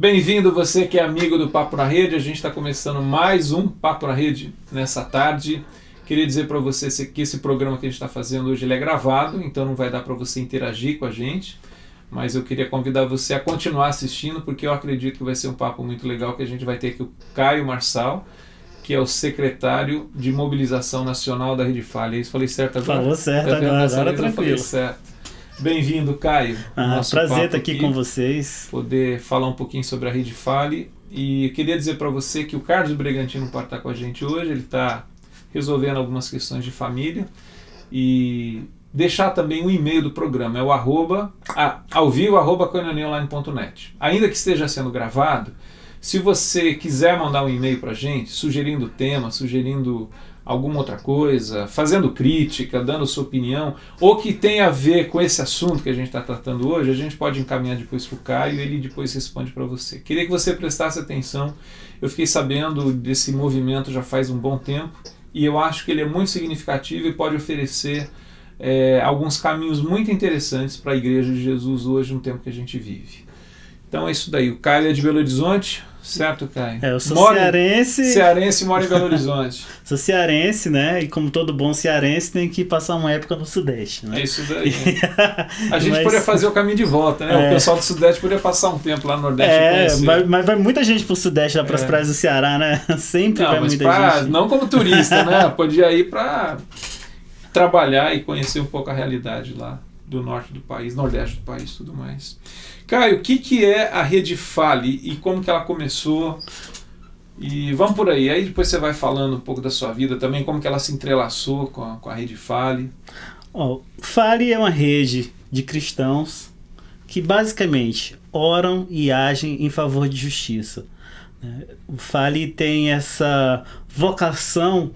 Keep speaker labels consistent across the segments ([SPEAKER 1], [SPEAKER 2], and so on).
[SPEAKER 1] Bem-vindo você que é amigo do Papo na Rede. A gente está começando mais um Papo na Rede nessa tarde. Queria dizer para você que esse programa que a gente está fazendo hoje ele é gravado, então não vai dar para você interagir com a gente, mas eu queria convidar você a continuar assistindo, porque eu acredito que vai ser um papo muito legal, que a gente vai ter aqui o Caio Marçal, que é o secretário de Mobilização Nacional da Rede Fale. Isso falei certo agora?
[SPEAKER 2] Falou certo agora tranquilo.
[SPEAKER 1] Bem-vindo, Caio.
[SPEAKER 2] Prazer estar aqui com vocês.
[SPEAKER 1] Poder falar um pouquinho sobre a Rede Fale. E eu queria dizer para você que o Carlos Brigantino pode estar com a gente hoje, ele está resolvendo algumas questões de família. E deixar também o e-mail do programa, é o @coinoaniaonline.net. Ainda que esteja sendo gravado, se você quiser mandar um e-mail para a gente, sugerindo tema, sugerindo alguma outra coisa, fazendo crítica, dando sua opinião, ou que tenha a ver com esse assunto que a gente está tratando hoje, a gente pode encaminhar depois para o Caio e ele depois responde para você. Queria que você prestasse atenção, eu fiquei sabendo desse movimento já faz um bom tempo, e eu acho que ele é muito significativo e pode oferecer alguns caminhos muito interessantes para a Igreja de Jesus hoje, no tempo que a gente vive. Então é isso daí. O Caio é de Belo Horizonte, certo, Caio?
[SPEAKER 2] Eu sou cearense.
[SPEAKER 1] Cearense e mora em Belo Horizonte.
[SPEAKER 2] Sou cearense, né? E como todo bom cearense, tem que passar uma época no Sudeste, né?
[SPEAKER 1] É isso daí. A gente poderia fazer o caminho de volta, né? O pessoal do Sudeste poderia passar um tempo lá no Nordeste.
[SPEAKER 2] Mas vai muita gente pro Sudeste, lá pras praias do Ceará, né? Sempre vai muita gente.
[SPEAKER 1] Não como turista, né? Podia ir para trabalhar e conhecer um pouco a realidade lá do norte do país, nordeste do país e tudo mais. Caio, o que é a Rede Fale e como que ela começou? E vamos por aí. Aí depois você vai falando um pouco da sua vida também, como que ela se entrelaçou com a Rede Fale.
[SPEAKER 2] Fale é uma rede de cristãos que basicamente oram e agem em favor de justiça. O Fale tem essa vocação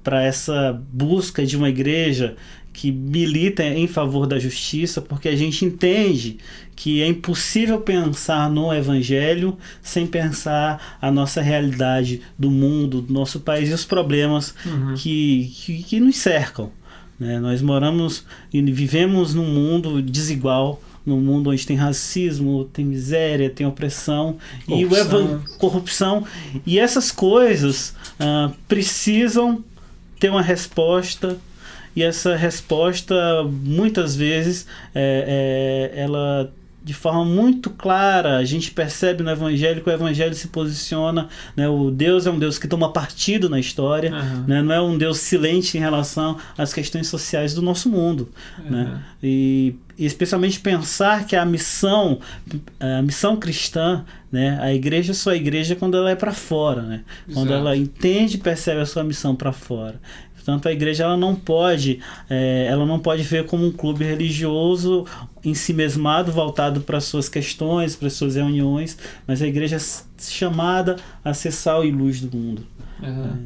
[SPEAKER 2] para essa busca de uma igreja que milita em favor da justiça, porque a gente entende que é impossível pensar no Evangelho sem pensar a nossa realidade do mundo, do nosso país e os problemas que nos cercam, né? Nós moramos e vivemos num mundo desigual, num mundo onde tem racismo, tem miséria, tem opressão, corrupção. E essas coisas precisam ter uma resposta. E essa resposta, muitas vezes, ela, de forma muito clara, a gente percebe no Evangelho que o Evangelho se posiciona, né? O Deus é um Deus que toma partido na história, né? Não é um Deus silente em relação às questões sociais do nosso mundo. Né? E especialmente pensar que a missão cristã, né? A igreja só é igreja quando ela é para fora, né? Quando ela entende e percebe a sua missão para fora. Portanto, a igreja ela não pode ver como um clube religioso ensimesmado, voltado para as suas questões, para as suas reuniões, mas a igreja é chamada a ser sal e luz do mundo.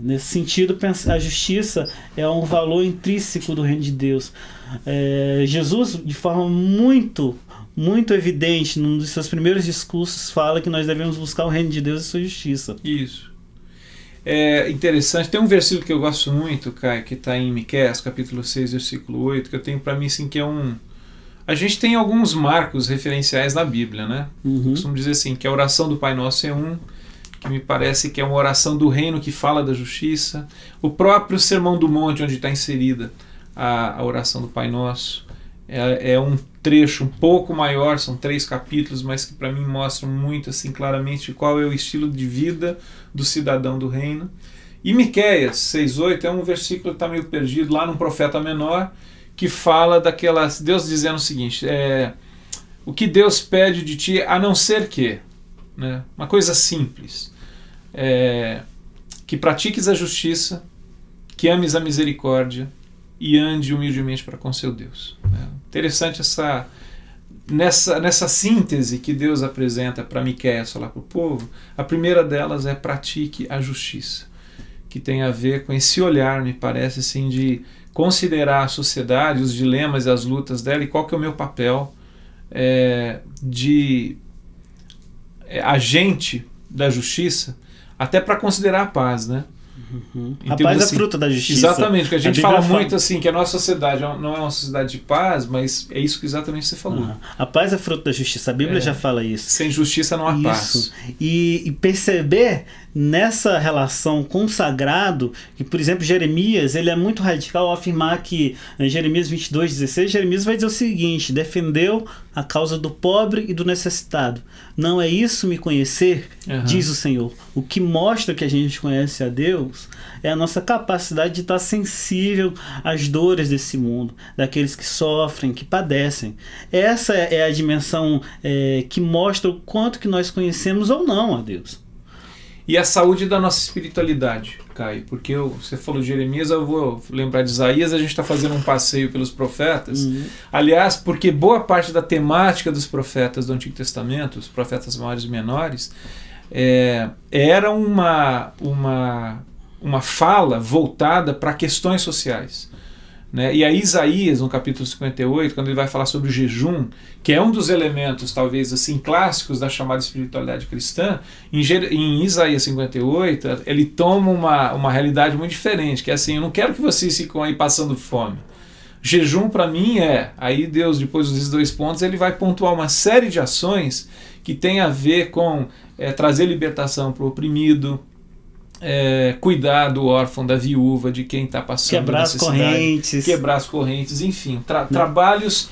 [SPEAKER 2] Nesse sentido, a justiça é um valor intrínseco do reino de Deus. Jesus, de forma muito evidente, num dos seus primeiros discursos, fala que nós devemos buscar o reino de Deus e sua justiça.
[SPEAKER 1] Isso. É interessante, tem um versículo que eu gosto muito, Caio, que está em Miqueias, capítulo 6, versículo 8, que eu tenho para mim assim, que é a gente tem alguns marcos referenciais na Bíblia, né? Eu costumo dizer assim, que a oração do Pai Nosso é que me parece que é uma oração do reino que fala da justiça. O próprio Sermão do Monte, onde está inserida a oração do Pai Nosso, é um trecho um pouco maior, são 3 capítulos, mas que para mim mostram muito assim claramente qual é o estilo de vida do cidadão do reino. E Miqueias 6:8 é um versículo que está meio perdido lá num profeta menor, que fala Deus dizendo o seguinte, o que Deus pede de ti, a não ser que, né, uma coisa simples, que pratiques a justiça, que ames a misericórdia e ande humildemente para com seu Deus. Interessante nessa síntese que Deus apresenta para Miqueias falar para o povo. A primeira delas é pratique a justiça, que tem a ver com esse olhar, me parece assim, de considerar a sociedade, os dilemas e as lutas dela, e qual que é o meu papel de agente da justiça, até para considerar a paz, né?
[SPEAKER 2] A paz é fruto da justiça.
[SPEAKER 1] Exatamente, porque a gente fala muito assim, que a nossa sociedade não é uma sociedade de paz, mas é isso que exatamente você falou.
[SPEAKER 2] A paz é fruto da justiça, a Bíblia já fala isso.
[SPEAKER 1] Sem justiça não há paz.
[SPEAKER 2] E perceber nessa relação com o sagrado, que por exemplo Jeremias, ele é muito radical ao afirmar que em Jeremias 22:16, Jeremias vai dizer o seguinte: defendeu a causa do pobre e do necessitado. Não é isso me conhecer, diz o Senhor. O que mostra que a gente conhece a Deus é a nossa capacidade de estar sensível às dores desse mundo, daqueles que sofrem, que padecem. Essa é a dimensão que mostra o quanto que nós conhecemos ou não a Deus.
[SPEAKER 1] E a saúde da nossa espiritualidade, Caio, porque você falou de Jeremias, eu vou lembrar de Isaías, a gente está fazendo um passeio pelos profetas. Aliás, porque boa parte da temática dos profetas do Antigo Testamento, os profetas maiores e menores, era uma fala voltada para questões sociais. Né? E aí Isaías, no capítulo 58, quando ele vai falar sobre o jejum, que é um dos elementos talvez assim clássicos da chamada espiritualidade cristã, em Isaías 58 ele toma uma realidade muito diferente, que é assim: eu não quero que vocês fiquem aí passando fome. Jejum para mim aí Deus, depois desses 2 pontos, ele vai pontuar uma série de ações que tem a ver com trazer libertação para o oprimido, cuidar do órfão, da viúva, de quem está passando necessidade, quebrar as correntes, enfim, trabalhos,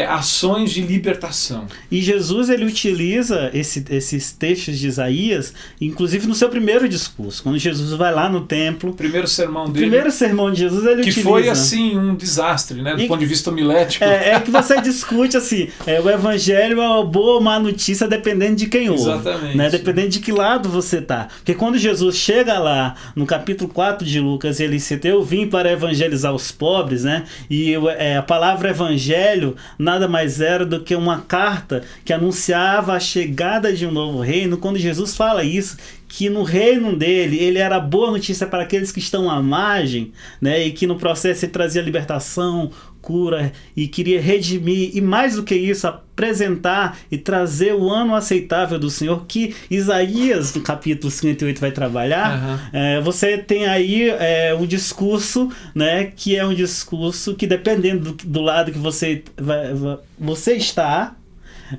[SPEAKER 1] ações de libertação.
[SPEAKER 2] E Jesus, ele utiliza esses textos de Isaías, inclusive no seu primeiro discurso, quando Jesus vai lá no templo.
[SPEAKER 1] O primeiro sermão dele.
[SPEAKER 2] O primeiro sermão de Jesus, ele utiliza.
[SPEAKER 1] Que foi assim um desastre, né, do ponto de vista homilético.
[SPEAKER 2] Que você discute assim, o evangelho é uma boa ou má notícia dependendo de quem ouve.
[SPEAKER 1] Exatamente.
[SPEAKER 2] Né, dependendo de que lado você tá. Porque quando Jesus chega lá no capítulo 4 de Lucas, ele cita: eu vim para evangelizar os pobres, né? E a palavra evangelho nada mais era do que uma carta que anunciava a chegada de um novo reino. Quando Jesus fala isso, que no reino dele, ele era boa notícia para aqueles que estão à margem, né? E que no processo ele trazia libertação, cura, e queria redimir, e mais do que isso, apresentar e trazer o ano aceitável do Senhor, que Isaías, no capítulo 58, vai trabalhar. Você tem aí um discurso, né, que é um discurso que, dependendo do lado que você está,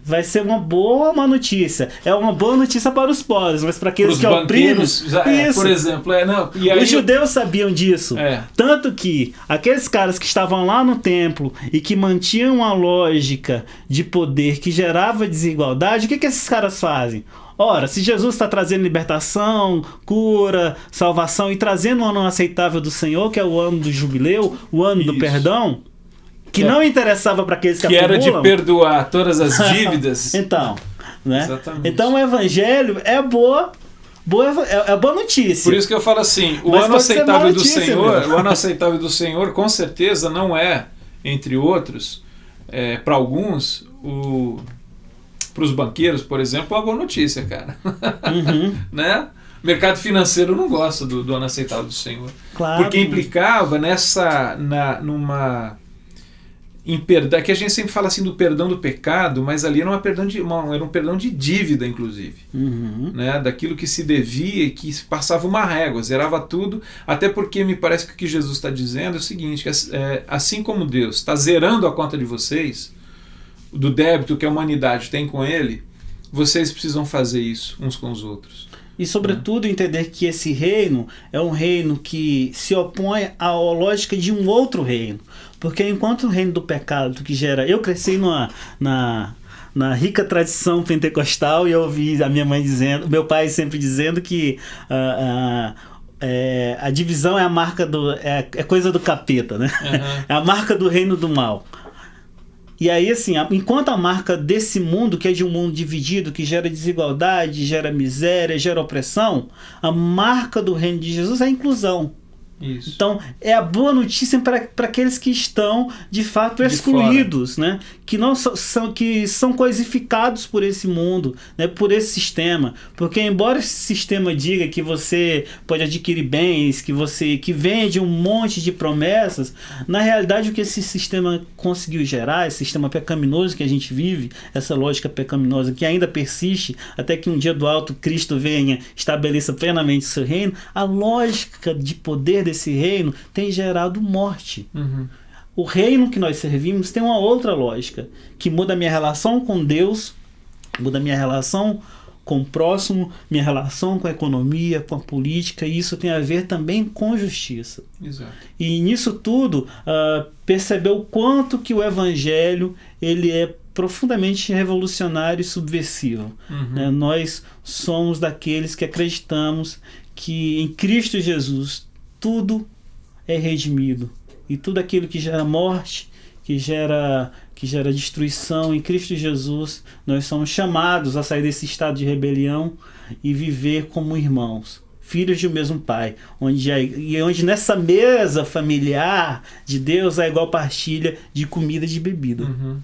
[SPEAKER 2] vai ser uma boa ou uma notícia. É uma boa notícia para os pobres, mas para aqueles que oprimem...
[SPEAKER 1] por exemplo.
[SPEAKER 2] Os judeus sabiam disso. Tanto que aqueles caras que estavam lá no templo e que mantinham uma lógica de poder que gerava desigualdade, o que esses caras fazem? Ora, se Jesus está trazendo libertação, cura, salvação e trazendo o ano aceitável do Senhor, que é o ano do jubileu, o ano do perdão, que não interessava para aqueles que acumulam.
[SPEAKER 1] Era de perdoar todas as dívidas.
[SPEAKER 2] Então, né?
[SPEAKER 1] Exatamente.
[SPEAKER 2] Então o evangelho é boa notícia.
[SPEAKER 1] Por isso que eu falo assim, o ano aceitável do Senhor, o ano aceitável do Senhor, com certeza não é, entre outros, para alguns, para os banqueiros, por exemplo, uma boa notícia, cara. Né? O mercado financeiro não gosta do ano aceitável do Senhor.
[SPEAKER 2] Claro.
[SPEAKER 1] Porque implicava perdão, que a gente sempre fala assim do perdão do pecado, mas ali era um perdão de dívida, inclusive, né? Daquilo que se devia e que passava uma régua, zerava tudo, até porque me parece que o que Jesus está dizendo é o seguinte, que assim como Deus está zerando a conta de vocês, do débito que a humanidade tem com ele, vocês precisam fazer isso uns com os outros.
[SPEAKER 2] E, sobretudo, entender que esse reino é um reino que se opõe à lógica de um outro reino. Porque enquanto o reino do pecado que gera... Eu cresci na rica tradição pentecostal e eu ouvi a minha mãe dizendo, meu pai sempre dizendo que a divisão é a marca é coisa do capeta, né? É a marca do reino do mal. E aí, assim, enquanto a marca desse mundo, que é de um mundo dividido, que gera desigualdade, gera miséria, gera opressão, a marca do reino de Jesus é a inclusão.
[SPEAKER 1] Isso.
[SPEAKER 2] Então, é a boa notícia para aqueles que estão, de fato, excluídos, né? Que não que são coisificados por esse mundo, né? Por esse sistema. Porque, embora esse sistema diga que você pode adquirir bens, que vende um monte de promessas, na realidade, o que esse sistema conseguiu gerar, esse sistema pecaminoso que a gente vive, essa lógica pecaminosa que ainda persiste, até que um dia do alto Cristo venha, estabeleça plenamente o seu reino, a lógica de poder desse reino tem gerado morte.
[SPEAKER 1] Uhum.
[SPEAKER 2] O reino que nós servimos tem uma outra lógica, que muda a minha relação com Deus, muda a minha relação com o próximo, minha relação com a economia, com a política, e isso tem a ver também com justiça.
[SPEAKER 1] Exato.
[SPEAKER 2] E nisso tudo, percebeu o quanto que o evangelho ele é profundamente revolucionário e subversivo.
[SPEAKER 1] Uhum.
[SPEAKER 2] Né? Nós somos daqueles que acreditamos que em Cristo Jesus tudo é redimido. E tudo aquilo que gera morte, que gera destruição, em Cristo Jesus, nós somos chamados a sair desse estado de rebelião e viver como irmãos, filhos de um mesmo Pai, onde nessa mesa familiar de Deus há igual partilha de comida e de bebida.
[SPEAKER 1] Uhum.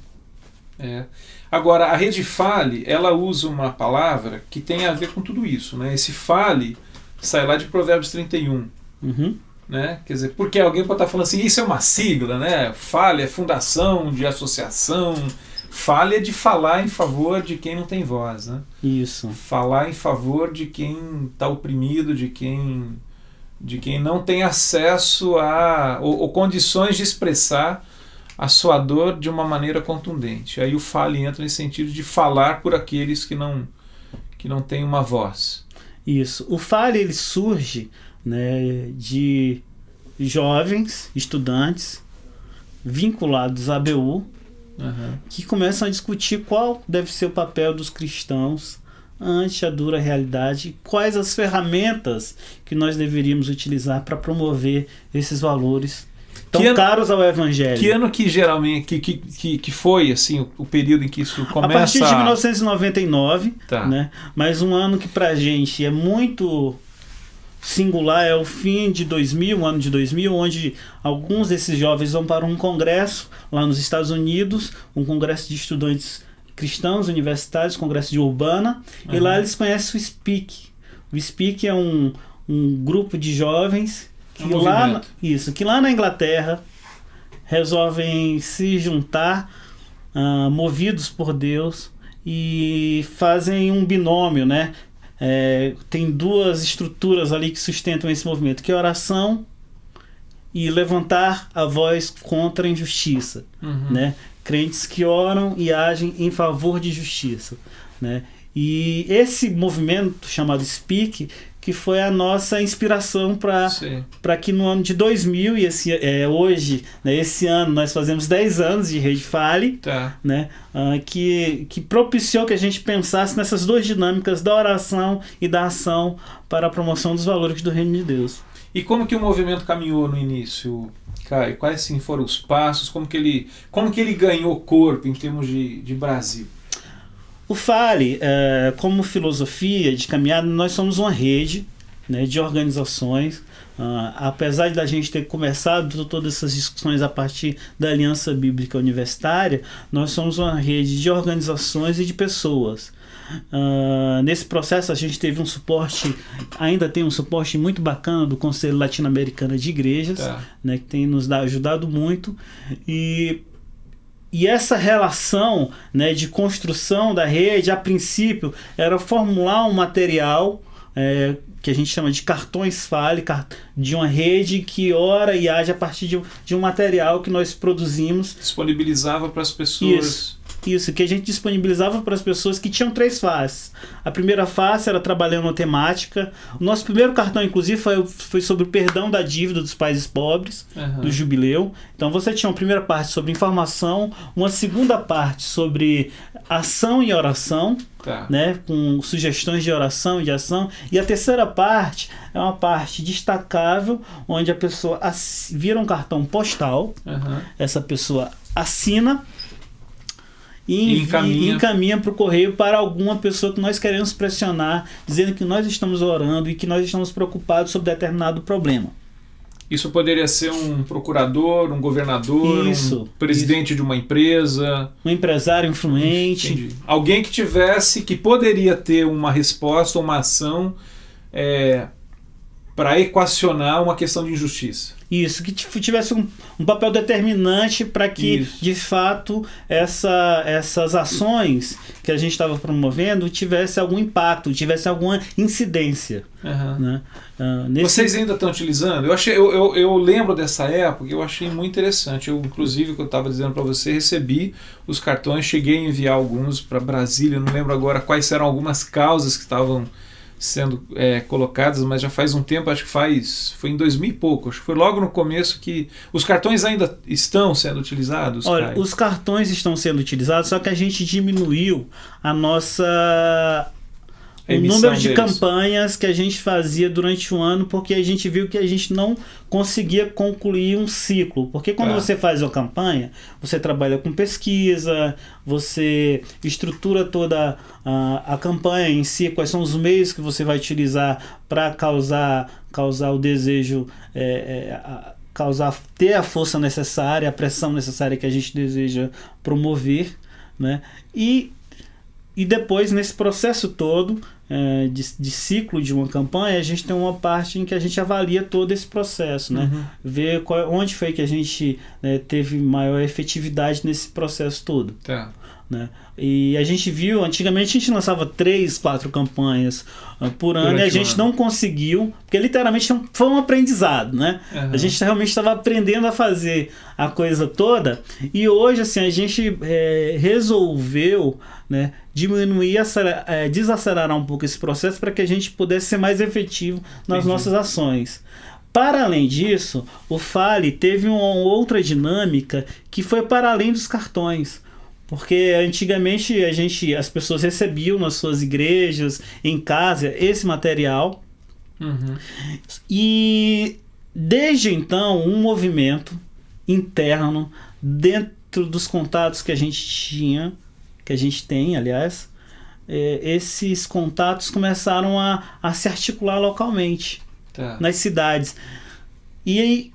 [SPEAKER 1] Agora, a Rede Fale, ela usa uma palavra que tem a ver com tudo isso, né? Esse Fale sai lá de Provérbios 31.
[SPEAKER 2] Uhum.
[SPEAKER 1] Né? Quer dizer, porque alguém pode estar falando assim, isso é uma sigla, né? Fale é fundação de associação, fale é de falar em favor de quem não tem voz, né?
[SPEAKER 2] Isso.
[SPEAKER 1] Falar em favor de quem está oprimido, de quem não tem acesso ou condições de expressar a sua dor de uma maneira contundente. Aí o fale entra nesse sentido de falar por aqueles que não têm uma voz.
[SPEAKER 2] Isso. O fale ele surge, né, de jovens, estudantes vinculados à ABU, que começam a discutir qual deve ser o papel dos cristãos ante a dura realidade, quais as ferramentas que nós deveríamos utilizar para promover esses valores tão caros ao Evangelho.
[SPEAKER 1] Que ano que geralmente que foi assim o período em que isso começa?
[SPEAKER 2] A partir de 1999,
[SPEAKER 1] tá.
[SPEAKER 2] Né? Mas um ano que pra gente é muito singular é o fim de 2000, o ano de 2000, onde alguns desses jovens vão para um congresso lá nos Estados Unidos, um congresso de estudantes cristãos universitários, congresso de Urbana, e lá eles conhecem o SPEAK. O SPEAK é um grupo de jovens que lá na Inglaterra resolvem se juntar, movidos por Deus, e fazem um binômio, né? Tem duas estruturas ali que sustentam esse movimento, que é oração e levantar a voz contra a injustiça, né? Crentes que oram e agem em favor de justiça, né? E esse movimento chamado SPEAK, que foi a nossa inspiração para que no ano de 2000, e hoje, né, esse ano, nós fazemos 10 anos de Rede Fale, né, que propiciou que a gente pensasse nessas duas dinâmicas da oração e da ação para a promoção dos valores do Reino de Deus.
[SPEAKER 1] E como que o movimento caminhou no início, Caio? Quais assim, foram os passos? Como que ele ganhou corpo em termos de Brasil?
[SPEAKER 2] O Fale, como filosofia de caminhada, nós somos uma rede, né, de organizações. Apesar de a gente ter começado todas essas discussões a partir da Aliança Bíblica Universitária, nós somos uma rede de organizações e de pessoas. Nesse processo a gente teve ainda tem um suporte muito bacana do Conselho Latino-Americano de Igrejas, né, que tem nos ajudado muito. E essa relação, né, de construção da rede, a princípio, era formular um material que a gente chama de cartões Fale, de uma rede que ora e age a partir de um material que nós produzimos.
[SPEAKER 1] Disponibilizava para as pessoas.
[SPEAKER 2] Isso, que a gente disponibilizava para as pessoas que tinham 3 faces. A primeira face era trabalhando a temática. O nosso primeiro cartão, inclusive, foi sobre o perdão da dívida dos países pobres, do Jubileu. Então você tinha uma primeira parte sobre informação, uma segunda parte sobre ação e oração, né, com sugestões de oração e de ação. E a terceira parte é uma parte destacável, onde a pessoa vira um cartão postal, essa pessoa assina e encaminha para o correio para alguma pessoa que nós queremos pressionar, dizendo que nós estamos orando e que nós estamos preocupados sobre determinado problema.
[SPEAKER 1] Isso poderia ser um procurador, um governador, um presidente de uma empresa.
[SPEAKER 2] Um empresário influente.
[SPEAKER 1] Entendi. Alguém que poderia ter uma resposta, uma ação para equacionar uma questão de injustiça.
[SPEAKER 2] Isso, que tivesse um papel determinante para que, de fato, essas ações que a gente estava promovendo tivesse algum impacto, tivesse alguma incidência. Né?
[SPEAKER 1] Vocês ainda estão utilizando? Eu lembro dessa época, eu achei muito interessante. Eu, inclusive, que eu estava dizendo para você, recebi os cartões, cheguei a enviar alguns para Brasília, não lembro agora quais eram algumas causas que estavam sendo colocadas, mas já faz um tempo, acho que foi em 2000 e pouco, acho que foi logo no começo que os cartões ainda estão sendo utilizados.
[SPEAKER 2] Olha,
[SPEAKER 1] Caio?
[SPEAKER 2] Os cartões estão sendo utilizados, só que a gente diminuiu o número de campanhas que a gente fazia durante o ano, porque a gente viu que a gente não conseguia concluir um ciclo. Porque quando você faz uma campanha, você trabalha com pesquisa, você estrutura toda a campanha em si, quais são os meios que você vai utilizar para causar o desejo, ter a força necessária, a pressão necessária que a gente deseja promover, né? E depois, nesse processo todo de ciclo de uma campanha, a gente tem uma parte em que a gente avalia todo esse processo, né? Ver onde foi que a gente teve maior efetividade nesse processo todo. Né? E a gente viu, antigamente a gente lançava 3, 4 campanhas por ano e a gente não conseguiu, porque literalmente foi um aprendizado, né? A gente realmente estava aprendendo a fazer a coisa toda, e hoje assim, a gente resolveu, né, diminuir, desacelerar um pouco esse processo para que a gente pudesse ser mais efetivo nas nossas ações. Para além disso, o Fale teve uma outra dinâmica que foi para além dos cartões. Porque antigamente as pessoas recebiam nas suas igrejas, em casa, esse material. E desde então, um movimento interno dentro dos contatos que a gente tem, aliás, esses contatos começaram a se articular localmente nas cidades. E aí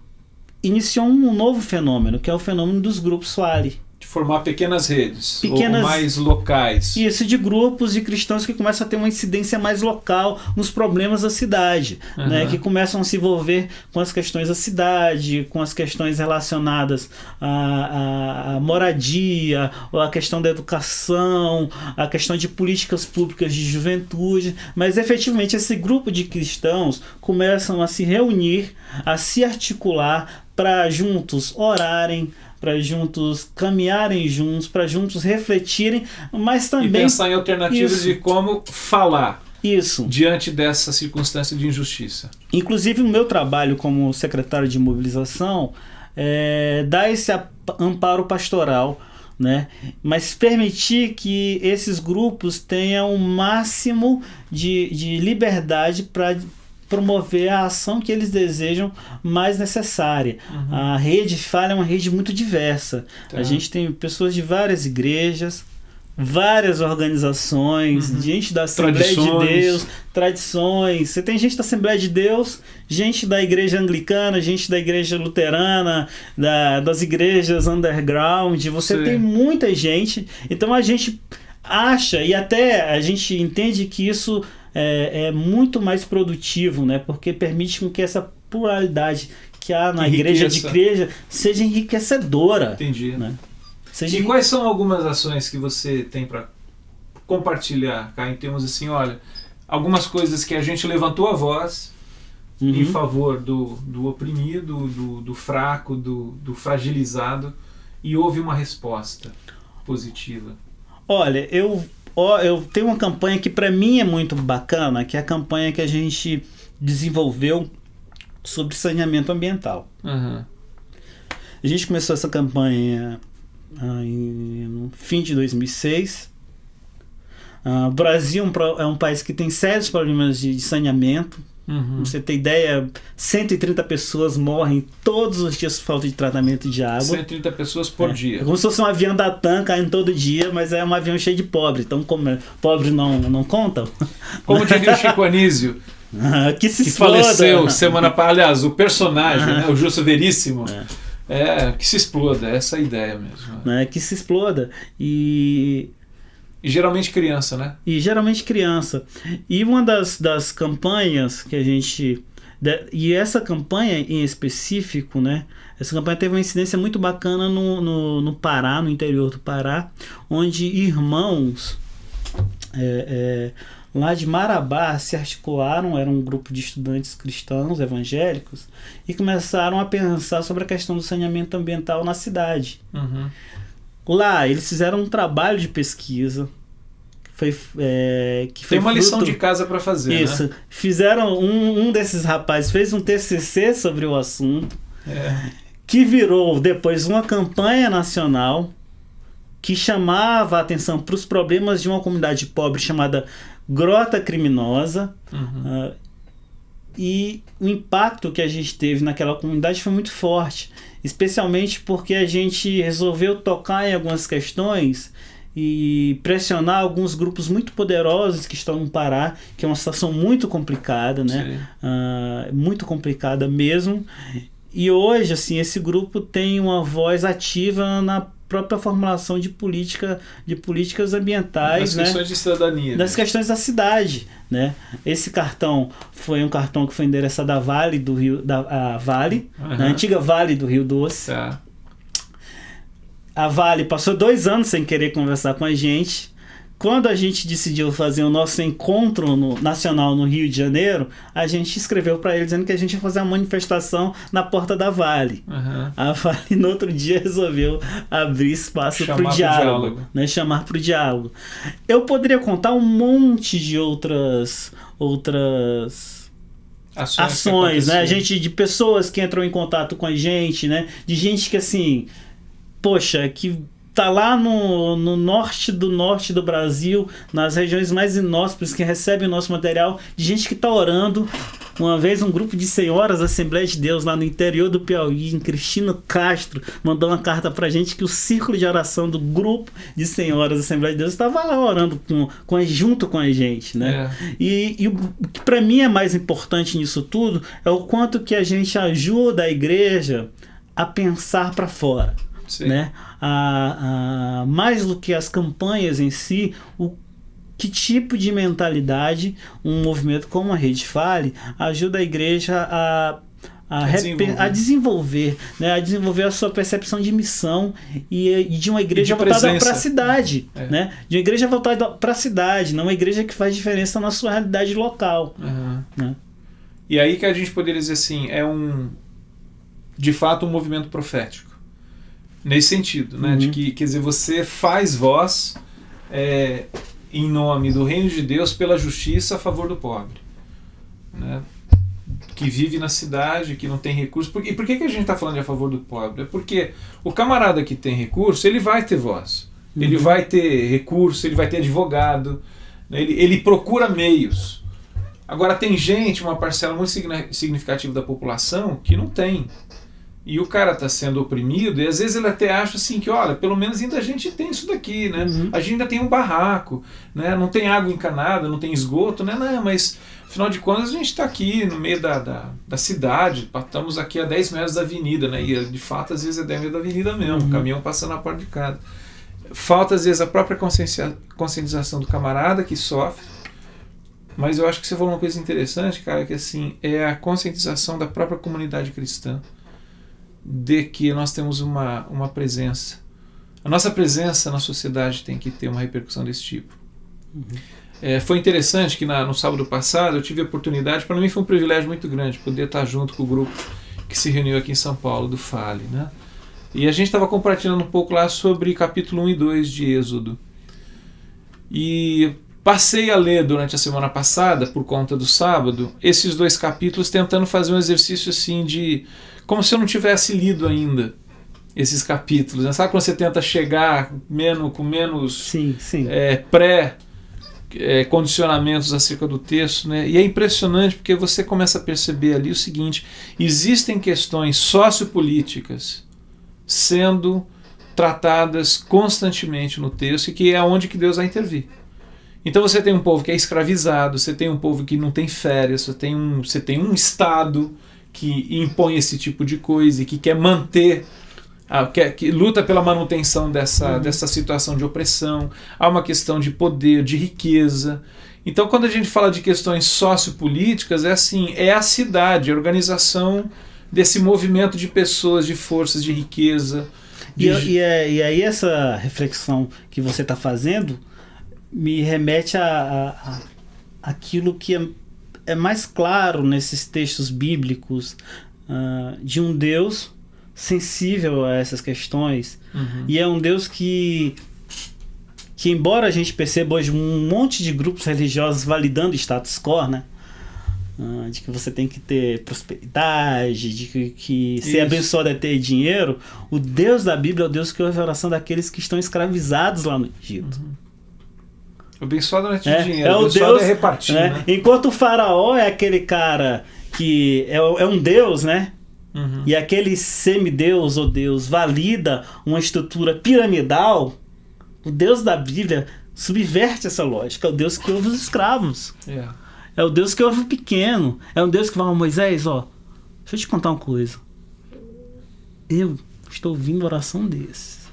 [SPEAKER 2] iniciou um novo fenômeno, que é o fenômeno dos grupos Fale.
[SPEAKER 1] Formar pequenas redes, ou mais locais.
[SPEAKER 2] Isso, de grupos de cristãos que começam a ter uma incidência mais local nos problemas da cidade, né? Que começam a se envolver com as questões da cidade, com as questões relacionadas à moradia, ou a questão da educação, a questão de políticas públicas de juventude, mas efetivamente esse grupo de cristãos começam a se reunir, a se articular para juntos orarem, para juntos caminharem juntos, para juntos refletirem, mas também...
[SPEAKER 1] E pensar em alternativas de como falar
[SPEAKER 2] isso
[SPEAKER 1] diante dessa circunstância de injustiça.
[SPEAKER 2] Inclusive, o meu trabalho como secretário de mobilização dá esse amparo pastoral, né? Mas permitir que esses grupos tenham o máximo de liberdade para promover a ação que eles desejam mais necessária. A rede Fale é uma rede muito diversa. A gente tem pessoas de várias igrejas, várias organizações, gente da Assembleia de Deus, tradições. Você tem gente da Assembleia de Deus, gente da igreja anglicana, gente da igreja luterana, das igrejas underground. Você tem muita gente. Então a gente acha, e até a gente entende que isso é muito mais produtivo, né? Porque permite com que essa pluralidade que há na igreja seja enriquecedora.
[SPEAKER 1] Entendi.
[SPEAKER 2] Né?
[SPEAKER 1] E quais são algumas ações que você tem para compartilhar, cá, em termos assim, olha, algumas coisas que a gente levantou a voz em favor do oprimido, do fraco, do fragilizado, e houve uma resposta positiva?
[SPEAKER 2] Olha, eu tenho uma campanha que para mim é muito bacana, que é a campanha que a gente desenvolveu sobre saneamento ambiental. A gente começou essa campanha no fim de 2006. O Brasil é um país que tem sérios problemas de saneamento. Pra você ter ideia, 130 pessoas morrem todos os dias por falta de tratamento de água.
[SPEAKER 1] 130 pessoas por dia.
[SPEAKER 2] É como se fosse um avião da TAM caindo todo dia, mas é um avião cheio de pobre. Então, como pobre não contam.
[SPEAKER 1] Como diria o Chico Anísio,
[SPEAKER 2] Que se
[SPEAKER 1] que
[SPEAKER 2] exploda.
[SPEAKER 1] faleceu semana passada. Aliás, o personagem, né, o Justo Veríssimo, que se exploda, essa é a ideia mesmo.
[SPEAKER 2] Né? Que se exploda. E
[SPEAKER 1] geralmente criança, né?
[SPEAKER 2] E geralmente criança. E uma das campanhas que a gente... E essa campanha em específico, né? Essa campanha teve uma incidência muito bacana no Pará, no interior do Pará, onde irmãos lá de Marabá se articularam, era um grupo de estudantes cristãos evangélicos, e começaram a pensar sobre a questão do saneamento ambiental na cidade.
[SPEAKER 1] Uhum.
[SPEAKER 2] Lá eles fizeram um trabalho de pesquisa.
[SPEAKER 1] Tem uma lição de casa para fazer.
[SPEAKER 2] Isso.
[SPEAKER 1] Né?
[SPEAKER 2] Fizeram um desses rapazes fez um TCC sobre o assunto, que virou depois uma campanha nacional que chamava a atenção para os problemas de uma comunidade pobre chamada Grota Criminosa.
[SPEAKER 1] Uhum.
[SPEAKER 2] E o impacto que a gente teve naquela comunidade foi muito forte, especialmente porque a gente resolveu tocar em algumas questões e pressionar alguns grupos muito poderosos que estão no Pará, que é uma situação muito complicada, né? Muito complicada mesmo. E hoje, assim, esse grupo tem uma voz ativa na própria formulação de políticas ambientais,
[SPEAKER 1] das questões de cidadania,
[SPEAKER 2] das questões da cidade, né? Esse cartão foi um cartão que foi endereçado à Vale do Rio, na antiga Vale do Rio Doce.
[SPEAKER 1] Tá.
[SPEAKER 2] A Vale passou 2 anos sem querer conversar com a gente. Quando a gente decidiu fazer o nosso encontro nacional no Rio de Janeiro, a gente escreveu para ele dizendo que a gente ia fazer uma manifestação na porta da Vale.
[SPEAKER 1] Uhum.
[SPEAKER 2] A Vale, no outro dia, resolveu abrir espaço para o diálogo, né? Chamar para o diálogo. Eu poderia contar um monte de outras ações, né? De pessoas que entram em contato com a gente, né? De gente que, assim, poxa, que tá lá no norte do Brasil, nas regiões mais inóspitas, que recebem o nosso material, de gente que tá orando. Uma vez um grupo de senhoras da Assembleia de Deus lá no interior do Piauí, em Cristino Castro, mandou uma carta pra gente que o círculo de oração do grupo de senhoras da Assembleia de Deus estava lá orando junto com a gente, né? E o que pra mim é mais importante nisso tudo é o quanto que a gente ajuda a igreja a pensar para fora.
[SPEAKER 1] Sim.
[SPEAKER 2] Né? Mais do que as campanhas em si, que tipo de mentalidade um movimento como a Rede Fale ajuda a igreja a desenvolver, né? A desenvolver a sua percepção de missão e de uma igreja voltada para a cidade, né? De uma igreja voltada para a cidade, não uma igreja que faz diferença na sua realidade local.
[SPEAKER 1] Uhum.
[SPEAKER 2] Né?
[SPEAKER 1] E aí que a gente poderia dizer assim, de fato um movimento profético. Nesse sentido, né? De que, quer dizer, você faz voz em nome do reino de Deus pela justiça a favor do pobre, né? Que vive na cidade, que não tem recurso. E por que a gente está falando a favor do pobre? É porque o camarada que tem recurso, ele vai ter voz, ele vai ter recurso, ele vai ter advogado, né? Ele procura meios. Agora tem gente, uma parcela muito significativa da população que não tem. E o cara está sendo oprimido, e às vezes ele até acha assim que, olha, pelo menos ainda a gente tem isso daqui, né? A gente ainda tem um barraco, né? Não tem água encanada, não tem esgoto, né? Não, mas afinal de contas a gente está aqui no meio da cidade, estamos aqui a 10 metros da avenida, né? E de fato às vezes é 10 metros da avenida mesmo, o caminhão passando na porta de casa. Falta às vezes a própria conscientização do camarada que sofre, mas eu acho que você falou uma coisa interessante, cara, que assim, é a conscientização da própria comunidade cristã, de que nós temos uma presença. A nossa presença na sociedade tem que ter uma repercussão desse tipo. Foi interessante que no sábado passado eu tive a oportunidade, para mim foi um privilégio muito grande poder estar junto com o grupo que se reuniu aqui em São Paulo, do Fale, né? E a gente estava compartilhando um pouco lá sobre capítulo 1 e 2 de Êxodo. E passei a ler durante a semana passada, por conta do sábado, esses 2 capítulos, tentando fazer um exercício assim como se eu não tivesse lido ainda esses capítulos, né? Sabe quando você tenta chegar com menos pré-condicionamentos acerca do texto, né? E é impressionante porque você começa a perceber ali o seguinte: existem questões sociopolíticas sendo tratadas constantemente no texto, e que é onde que Deus vai intervir. Então você tem um povo que é escravizado, você tem um povo que não tem férias, você tem um Estado que impõe esse tipo de coisa e que quer manter, que luta pela manutenção dessa situação de opressão. Há uma questão de poder, de riqueza. Então, quando a gente fala de questões sociopolíticas, é a cidade, a organização desse movimento de pessoas, de forças, de riqueza.
[SPEAKER 2] E aí essa reflexão que você está fazendo me remete a aquilo que é mais claro nesses textos bíblicos, de um Deus sensível a essas questões. E é um Deus que embora a gente perceba hoje um monte de grupos religiosos validando o status quo, né? De que você tem que ter prosperidade, de que ser abençoado é ter dinheiro, o Deus da Bíblia é o Deus que ouve a oração daqueles que estão escravizados lá no Egito.
[SPEAKER 1] Abençoado não é ter dinheiro,
[SPEAKER 2] o
[SPEAKER 1] abençoado
[SPEAKER 2] Deus,
[SPEAKER 1] é repartir, né?
[SPEAKER 2] Enquanto o faraó é aquele cara que é um Deus, né? E aquele semideus ou Deus valida uma estrutura piramidal, o Deus da Bíblia subverte essa lógica. É o Deus que ouve os escravos. É o Deus que ouve o pequeno. É um Deus que fala: Moisés, deixa eu te contar uma coisa. Eu estou ouvindo a oração desses.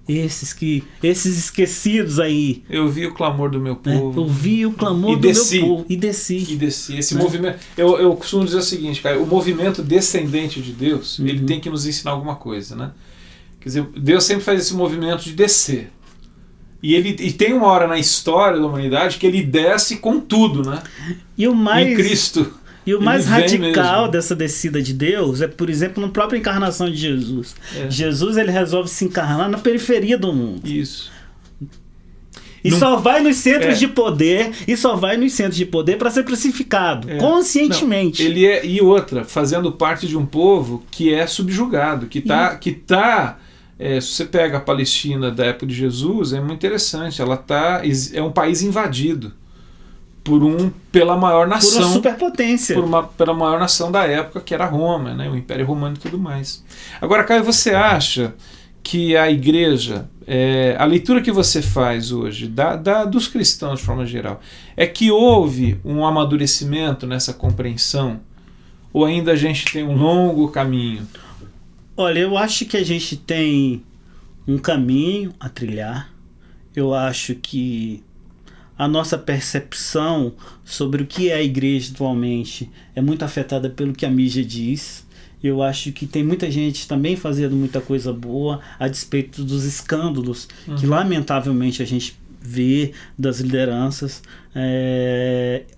[SPEAKER 2] Esses esquecidos aí.
[SPEAKER 1] Eu vi o clamor do meu povo.
[SPEAKER 2] Eu vi o clamor do meu povo. E desci.
[SPEAKER 1] Esse movimento. Eu costumo dizer o seguinte, cara, o movimento descendente de Deus, ele tem que nos ensinar alguma coisa, né? Quer dizer, Deus sempre faz esse movimento de descer. E tem uma hora na história da humanidade que ele desce com tudo, né? Em Cristo.
[SPEAKER 2] E o mais radical dessa descida de Deus é, por exemplo, na própria encarnação de Jesus. Jesus, ele resolve se encarnar na periferia do mundo.
[SPEAKER 1] Isso.
[SPEAKER 2] E só vai nos centros de poder, para ser crucificado, conscientemente.
[SPEAKER 1] Não, e outra, fazendo parte de um povo que é subjugado, que tá se você pega a Palestina da época de Jesus, é muito interessante. É um país invadido pela maior nação.
[SPEAKER 2] Por uma superpotência.
[SPEAKER 1] Pela maior nação da época, que era Roma, né? O Império Romano e tudo mais. Agora, Caio, você acha que a igreja, a leitura que você faz hoje, dos cristãos de forma geral, é que houve um amadurecimento nessa compreensão? Ou ainda a gente tem um longo caminho?
[SPEAKER 2] Olha, eu acho que a gente tem um caminho a trilhar. Eu acho que a nossa percepção sobre o que é a igreja atualmente é muito afetada pelo que a mídia diz. Eu acho que tem muita gente também fazendo muita coisa boa a despeito dos escândalos que lamentavelmente a gente vê das lideranças.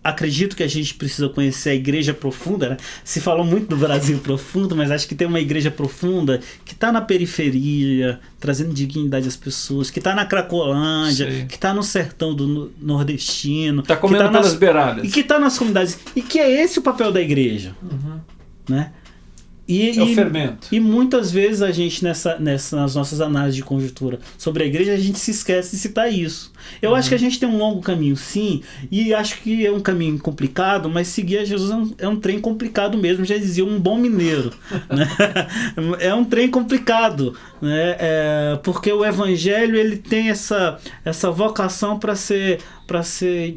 [SPEAKER 2] Acredito que a gente precisa conhecer a igreja profunda, né? Se falou muito do Brasil profundo, mas acho que tem uma igreja profunda que está na periferia, trazendo dignidade às pessoas, que está na Cracolândia, que está no sertão do nordestino,
[SPEAKER 1] está comendo pelas beiradas,
[SPEAKER 2] e que está nas comunidades, e que é esse o papel da igreja, né?
[SPEAKER 1] É o fermento.
[SPEAKER 2] E muitas vezes a gente, nas nossas análises de conjuntura sobre a igreja, a gente se esquece de citar isso. Eu acho que a gente tem um longo caminho, sim, e acho que é um caminho complicado, mas seguir a Jesus é um trem complicado mesmo, já dizia um bom mineiro. Né? É um trem complicado, né? Porque o evangelho ele tem essa vocação para ser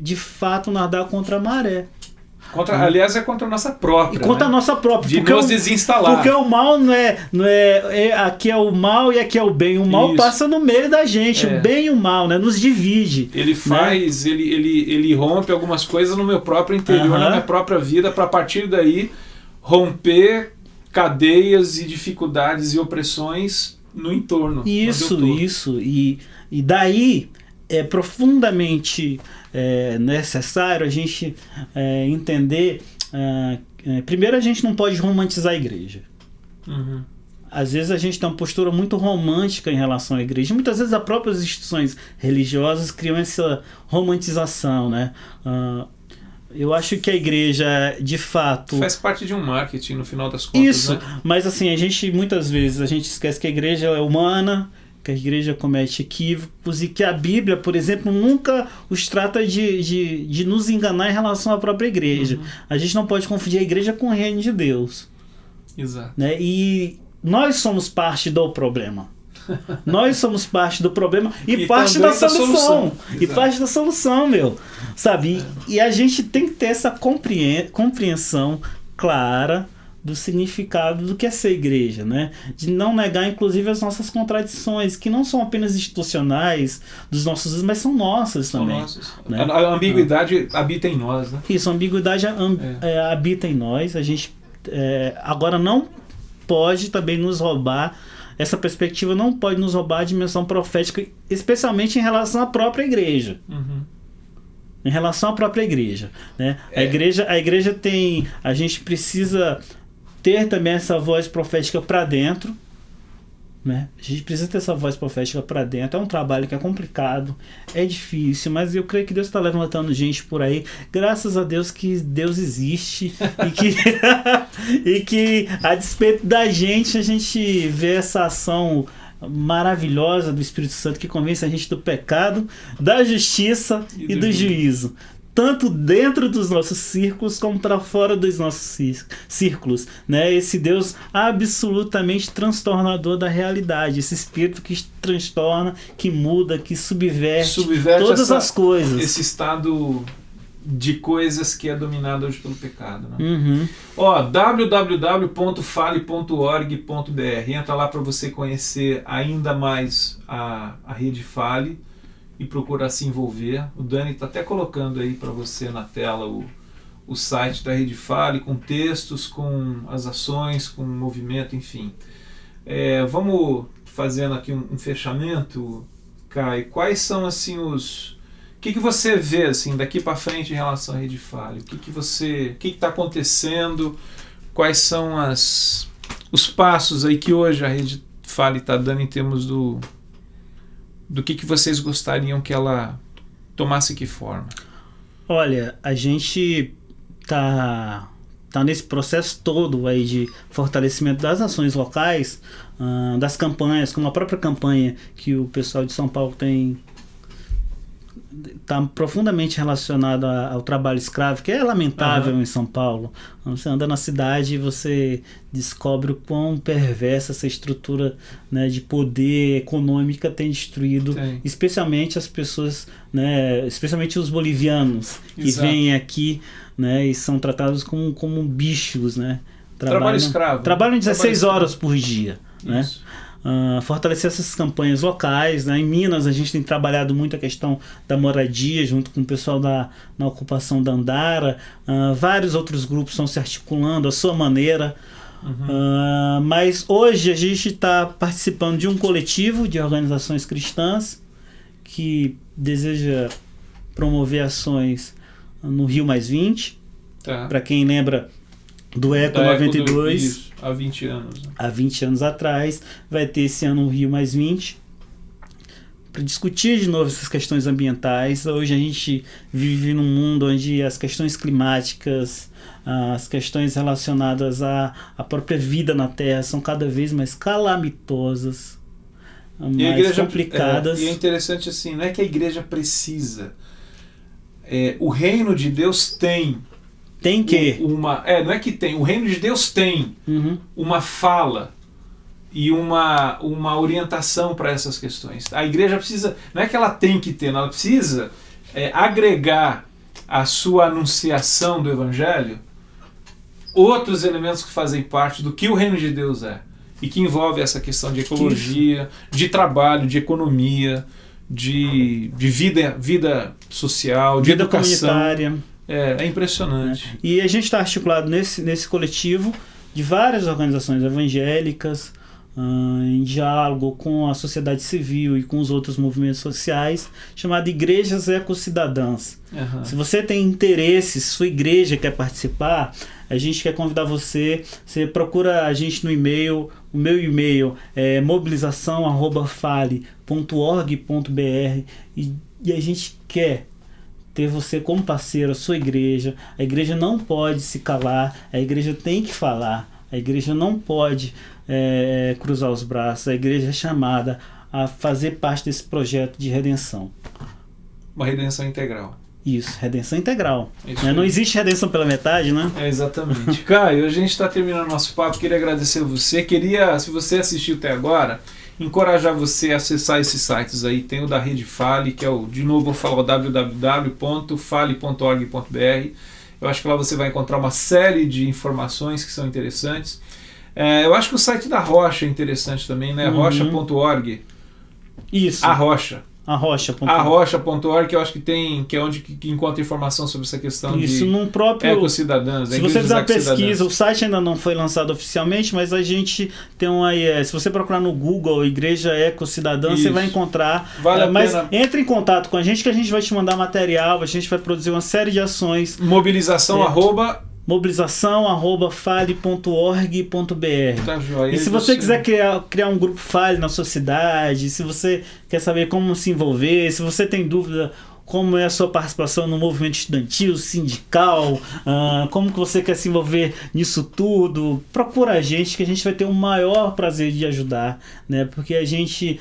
[SPEAKER 2] de fato nadar contra a maré.
[SPEAKER 1] Aliás, é contra a nossa própria.
[SPEAKER 2] Contra a nossa própria.
[SPEAKER 1] De nos desinstalar.
[SPEAKER 2] Porque o mal não é aqui é o mal e aqui é o bem. O mal passa no meio da gente. O bem e o mal, né? Nos divide.
[SPEAKER 1] Ele faz, né? ele rompe algumas coisas no meu próprio interior, na minha própria vida, para a partir daí romper cadeias e dificuldades e opressões no entorno.
[SPEAKER 2] Isso. E daí é profundamente necessário a gente entender. Primeiro, a gente não pode romantizar a igreja. Às vezes a gente tem uma postura muito romântica em relação à igreja. Muitas vezes as próprias instituições religiosas criam essa romantização, né? Eu acho que a igreja, de fato...
[SPEAKER 1] Faz parte de um marketing, no final das contas.
[SPEAKER 2] Isso,
[SPEAKER 1] né?
[SPEAKER 2] Mas assim, muitas vezes a gente esquece que a igreja é humana, que a igreja comete equívocos e que a Bíblia, por exemplo, nunca os trata de nos enganar em relação à própria igreja. A gente não pode confundir a igreja com o reino de Deus.
[SPEAKER 1] Exato.
[SPEAKER 2] Né? E nós somos parte do problema. Nós somos parte do problema e
[SPEAKER 1] parte
[SPEAKER 2] da solução. E
[SPEAKER 1] Exato.
[SPEAKER 2] parte da solução, meu. Sabe? E a gente tem que ter essa compreensão clara do significado do que é ser igreja, né? De não negar, inclusive, as nossas contradições, que não são apenas institucionais dos nossos, mas são nossas também. Né?
[SPEAKER 1] A ambiguidade habita em nós, né?
[SPEAKER 2] Isso, a ambiguidade habita em nós. A gente agora não pode também nos roubar, essa perspectiva não pode nos roubar a dimensão profética, especialmente em relação à própria igreja. Em relação à própria igreja, né? A igreja tem... A gente precisa ter também essa voz profética para dentro, né? A gente precisa ter essa voz profética para dentro. É um trabalho que é complicado, é difícil, mas eu creio que Deus está levantando gente por aí. Graças a Deus que Deus existe e que a despeito da gente, a gente vê essa ação maravilhosa do Espírito Santo que convence a gente do pecado, da justiça e do juízo. Tanto dentro dos nossos círculos como para fora dos nossos círculos, né? Esse Deus absolutamente transtornador da realidade, esse Espírito que transtorna, que muda, que subverte todas as coisas.
[SPEAKER 1] Esse estado de coisas que é dominado hoje pelo pecado, né? www.fale.org.br. Entra lá para você conhecer ainda mais a Rede Fale e procurar se envolver. O Dani está até colocando aí para você na tela o site da Rede Fale, com textos, com as ações, com o movimento, enfim. Vamos fazendo aqui um fechamento, Caio. Quais são assim os... O que você vê assim, daqui para frente em relação à Rede Fale? O que está acontecendo? Quais são os passos aí que hoje a Rede Fale está dando em termos do que vocês gostariam que ela tomasse que forma?
[SPEAKER 2] Olha, a gente tá nesse processo todo aí de fortalecimento das ações locais, das campanhas, como a própria campanha que o pessoal de São Paulo está profundamente relacionado ao trabalho escravo, que é lamentável em São Paulo. Você anda na cidade e você descobre o quão perversa essa estrutura, né, de poder econômica tem destruído, especialmente as pessoas, né, especialmente os bolivianos que vêm aqui, né, e são tratados como bichos, né?
[SPEAKER 1] Trabalho escravo.
[SPEAKER 2] Trabalham 16 horas por dia, né? Fortalecer essas campanhas locais, né? Em Minas a gente tem trabalhado muito a questão da moradia junto com o pessoal na ocupação da Andara. Vários outros grupos estão se articulando à sua maneira. Mas hoje a gente está participando de um coletivo de organizações cristãs que deseja promover ações no Rio Mais 20. Para quem lembra do Eco 92,
[SPEAKER 1] há 20 anos. Né?
[SPEAKER 2] Há 20 anos atrás, vai ter esse ano o Rio Mais 20, para discutir de novo essas questões ambientais. Hoje a gente vive num mundo onde as questões climáticas, as questões relacionadas à própria vida na Terra são cada vez mais calamitosas, mais complicadas.
[SPEAKER 1] E é interessante assim, não é que a igreja precisa. O reino de Deus tem...
[SPEAKER 2] Tem que?
[SPEAKER 1] Não é que tem. O reino de Deus tem uma fala e uma orientação para essas questões. A igreja precisa... Não é que ela tem que ter, ela precisa agregar à sua anunciação do Evangelho outros elementos que fazem parte do que o reino de Deus é. E que envolve essa questão de ecologia, de trabalho, de economia, de vida social, de educação.
[SPEAKER 2] Comunitária.
[SPEAKER 1] É impressionante.
[SPEAKER 2] E a gente está articulado nesse coletivo de várias organizações evangélicas, em diálogo com a sociedade civil e com os outros movimentos sociais, chamado Igrejas Ecocidadãs. Se você tem interesse, sua igreja quer participar, a gente quer convidar você procura a gente no e-mail. O meu e-mail é mobilização@fale.org.br e a gente quer ter você como parceiro, a sua igreja. A igreja não pode se calar, a igreja tem que falar, a igreja não pode cruzar os braços, a igreja é chamada a fazer parte desse projeto de redenção.
[SPEAKER 1] Uma redenção integral.
[SPEAKER 2] Isso, redenção integral. Não existe redenção pela metade, né?
[SPEAKER 1] Exatamente. Caio, a gente está terminando nosso papo, queria agradecer a você. Se você assistiu até agora, encorajar você a acessar esses sites aí. Tem o da Rede Fale, que é o, de novo, vou falar o www.fale.org.br. Eu acho que lá você vai encontrar uma série de informações que são interessantes. Eu acho que o site da Rocha é interessante também, né? Rocha.org.
[SPEAKER 2] Isso.
[SPEAKER 1] A Rocha.
[SPEAKER 2] Arrocha.org,
[SPEAKER 1] que eu acho que é onde que encontra informação sobre essa questão
[SPEAKER 2] isso,
[SPEAKER 1] de
[SPEAKER 2] num próprio
[SPEAKER 1] ecocidadãs.
[SPEAKER 2] Se você fizer uma pesquisa, o site ainda não foi lançado oficialmente, mas a gente tem um aí, se você procurar no Google Igreja Ecocidadã, você vai encontrar. Mas entre em contato com a gente que a gente vai te mandar material, a gente vai produzir uma série de ações. Mobilização@fale.org.br.
[SPEAKER 1] Tá joia.
[SPEAKER 2] E se você quiser criar um grupo Fale na sua cidade, se você quer saber como se envolver, se você tem dúvida como é a sua participação no movimento estudantil, sindical, como que você quer se envolver nisso tudo, procura a gente que a gente vai ter o maior prazer de ajudar, né? Porque a gente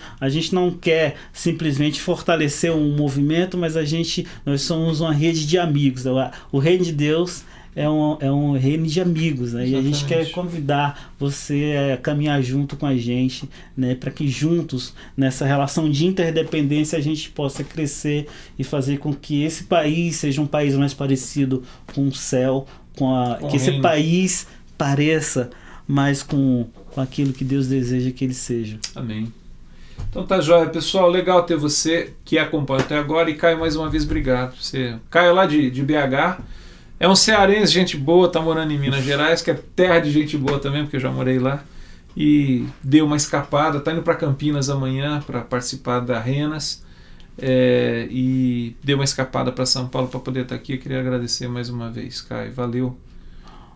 [SPEAKER 2] não quer simplesmente fortalecer um movimento, mas nós somos uma rede de amigos. O reino de Deus é um reino de amigos, né? E a gente quer convidar você a caminhar junto com a gente, né? Para que juntos, nessa relação de interdependência, a gente possa crescer e fazer com que esse país seja um país mais parecido com o céu, que esse país pareça mais com aquilo que Deus deseja que ele seja.
[SPEAKER 1] Amém. Então tá joia, pessoal, legal ter você que acompanha até agora, e Caio, mais uma vez, obrigado. Caio lá de BH, é um cearense, gente boa, tá morando em Minas Gerais, que é terra de gente boa também, porque eu já morei lá, e deu uma escapada, tá indo para Campinas amanhã para participar da Renas, e deu uma escapada para São Paulo para poder estar aqui. Eu queria agradecer mais uma vez, Caio, valeu.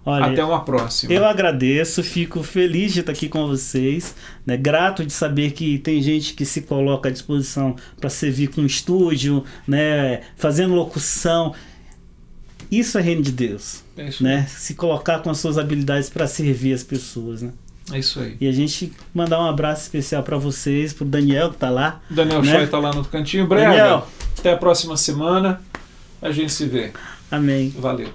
[SPEAKER 2] Olha,
[SPEAKER 1] até uma próxima.
[SPEAKER 2] Eu agradeço, fico feliz de estar aqui com vocês, né? Grato de saber que tem gente que se coloca à disposição para servir com estúdio, né? Fazendo locução. Isso é reino de Deus, né? Se colocar com as suas habilidades para servir as pessoas, né?
[SPEAKER 1] É isso aí.
[SPEAKER 2] E a gente mandar um abraço especial para vocês, pro Daniel que tá lá.
[SPEAKER 1] Daniel, né? Choi tá lá no cantinho. Brega, Daniel, até a próxima semana. A gente se vê.
[SPEAKER 2] Amém.
[SPEAKER 1] Valeu.